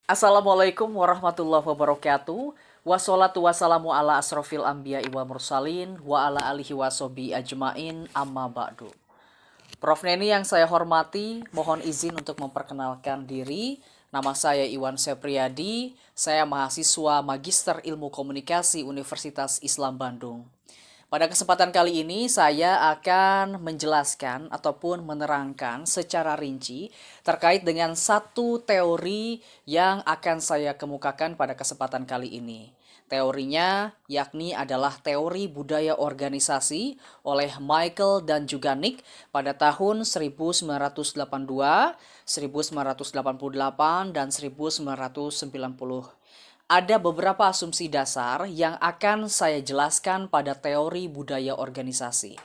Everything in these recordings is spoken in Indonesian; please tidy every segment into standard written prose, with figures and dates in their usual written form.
Assalamualaikum warahmatullahi wabarakatuh. Wassalatu wassalamu ala asrofil anbiya wa mursalin wa ala alihi wasobi ajmain amma ba'du. Prof. Neni yang saya hormati, mohon izin untuk memperkenalkan diri. Nama saya Iwan Sepriyadi, saya mahasiswa Magister Ilmu Komunikasi Universitas Islam Bandung. Pada kesempatan kali ini saya akan menjelaskan ataupun menerangkan secara rinci terkait dengan satu teori yang akan saya kemukakan pada kesempatan kali ini. Teorinya yakni adalah teori budaya organisasi oleh Michael dan juga Nick pada tahun 1982, 1988, dan 1990. Ada beberapa asumsi dasar yang akan saya jelaskan pada teori budaya organisasi.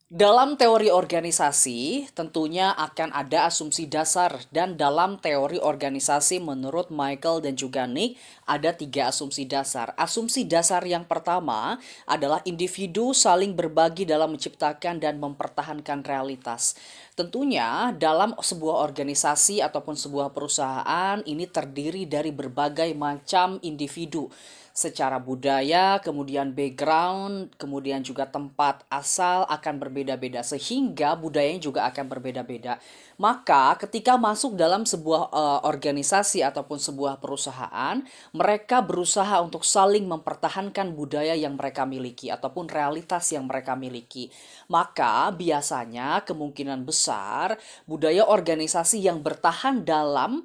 Dalam teori organisasi, tentunya akan ada asumsi dasar, dan dalam teori organisasi menurut Michael dan juga Nick, ada 3 asumsi dasar. Asumsi dasar yang pertama adalah individu saling berbagi dalam menciptakan dan mempertahankan realitas. Tentunya dalam sebuah organisasi ataupun sebuah perusahaan ini terdiri dari berbagai macam individu secara budaya, kemudian background, kemudian juga tempat asal akan berbeda-beda sehingga budayanya juga akan berbeda-beda. Maka ketika masuk dalam sebuah organisasi ataupun sebuah perusahaan, mereka berusaha untuk saling mempertahankan budaya yang mereka miliki ataupun realitas yang mereka miliki. Maka biasanya kemungkinan besar budaya organisasi yang bertahan dalam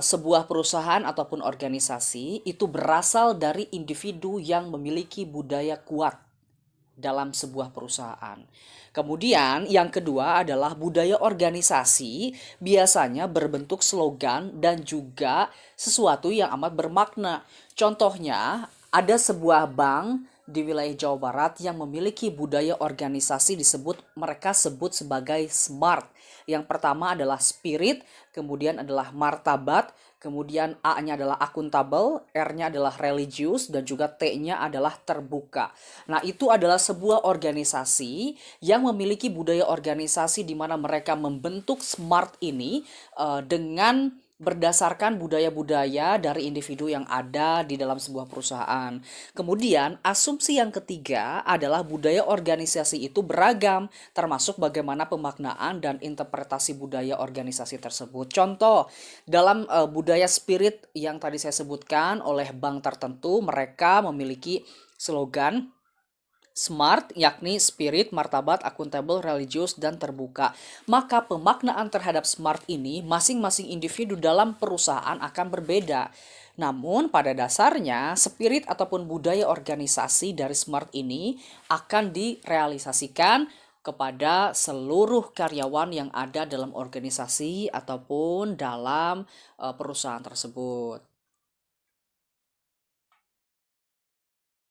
sebuah perusahaan ataupun organisasi itu berasal dari individu yang memiliki budaya kuat dalam sebuah perusahaan. Kemudian yang kedua adalah budaya organisasi biasanya berbentuk slogan dan juga sesuatu yang amat bermakna. Contohnya ada sebuah bank di wilayah Jawa Barat yang memiliki budaya organisasi mereka sebut sebagai SMART. Yang pertama adalah spirit, kemudian adalah martabat, kemudian A-nya adalah akuntabel, R-nya adalah religius, dan juga T-nya adalah terbuka. Nah, itu adalah sebuah organisasi yang memiliki budaya organisasi di mana mereka membentuk SMART ini dengan berdasarkan budaya-budaya dari individu yang ada di dalam sebuah perusahaan. Kemudian, asumsi yang ketiga adalah budaya organisasi itu beragam, termasuk bagaimana pemaknaan dan interpretasi budaya organisasi tersebut. Contoh, dalam budaya spirit yang tadi saya sebutkan oleh bank tertentu, mereka memiliki slogan SMART, yakni spirit, martabat, akuntabel, religius, dan terbuka. Maka pemaknaan terhadap SMART ini masing-masing individu dalam perusahaan akan berbeda. Namun pada dasarnya spirit ataupun budaya organisasi dari SMART ini akan direalisasikan kepada seluruh karyawan yang ada dalam organisasi ataupun dalam perusahaan tersebut.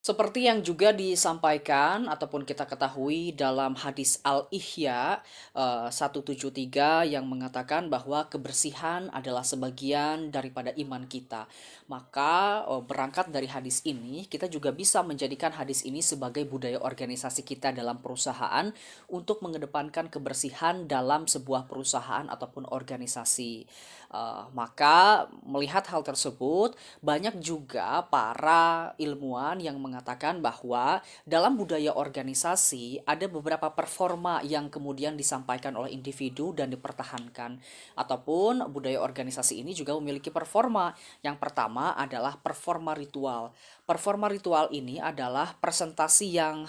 Seperti yang juga disampaikan ataupun kita ketahui dalam hadis Al-Ihya 173 yang mengatakan bahwa kebersihan adalah sebagian daripada iman kita. Maka berangkat dari hadis ini, kita juga bisa menjadikan hadis ini sebagai budaya organisasi kita dalam perusahaan untuk mengedepankan kebersihan dalam sebuah perusahaan ataupun organisasi. Maka melihat hal tersebut, banyak juga para ilmuwan yang mengatakan bahwa dalam budaya organisasi ada beberapa performa yang kemudian disampaikan oleh individu dan dipertahankan. Ataupun budaya organisasi ini juga memiliki performa. Yang pertama adalah performa ritual. Performa ritual ini adalah presentasi yang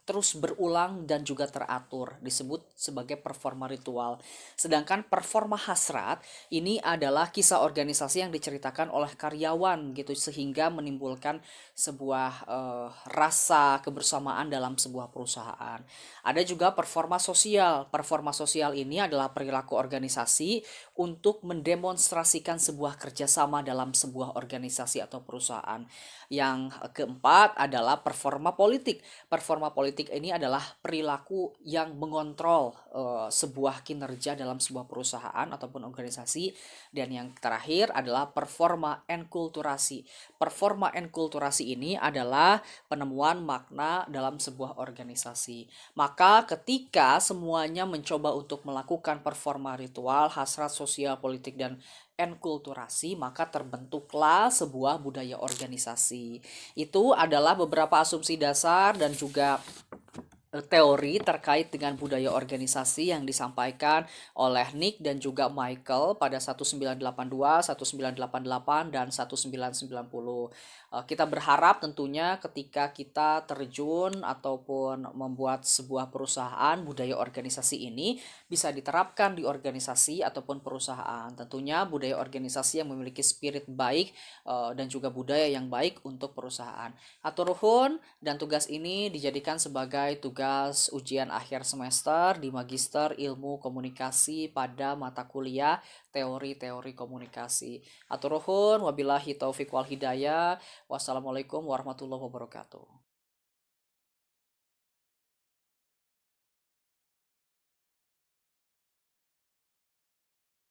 terus berulang dan juga teratur, disebut sebagai performa ritual. Sedangkan performa hasrat ini adalah kisah organisasi yang diceritakan oleh karyawan gitu sehingga menimbulkan sebuah rasa kebersamaan dalam sebuah perusahaan. Ada juga performa sosial. Performa sosial ini adalah perilaku organisasi untuk mendemonstrasikan sebuah kerjasama dalam sebuah organisasi atau perusahaan. Yang keempat adalah performa politik. Performa politik ini adalah perilaku yang mengontrol sebuah kinerja dalam sebuah perusahaan ataupun organisasi. Dan yang terakhir adalah performa enkulturasi. Performa enkulturasi ini adalah adalah penemuan makna dalam sebuah organisasi. Maka ketika semuanya mencoba untuk melakukan performa ritual, hasrat sosial, politik, dan enkulturasi, maka terbentuklah sebuah budaya organisasi. Itu adalah beberapa asumsi dasar dan juga teori terkait dengan budaya organisasi yang disampaikan oleh Nick dan juga Michael pada 1982, 1988, dan 1990. Kita berharap tentunya ketika kita terjun ataupun membuat sebuah perusahaan, budaya organisasi ini bisa diterapkan di organisasi ataupun perusahaan. Tentunya budaya organisasi yang memiliki spirit baik dan juga budaya yang baik untuk perusahaan. Atur nuhun, dan tugas ini dijadikan sebagai tugas ujian akhir semester di Magister Ilmu Komunikasi pada mata kuliah Teori-Teori Komunikasi. Atur nuhun, wabillahi taufik wal hidayah. Wassalamualaikum warahmatullahi wabarakatuh.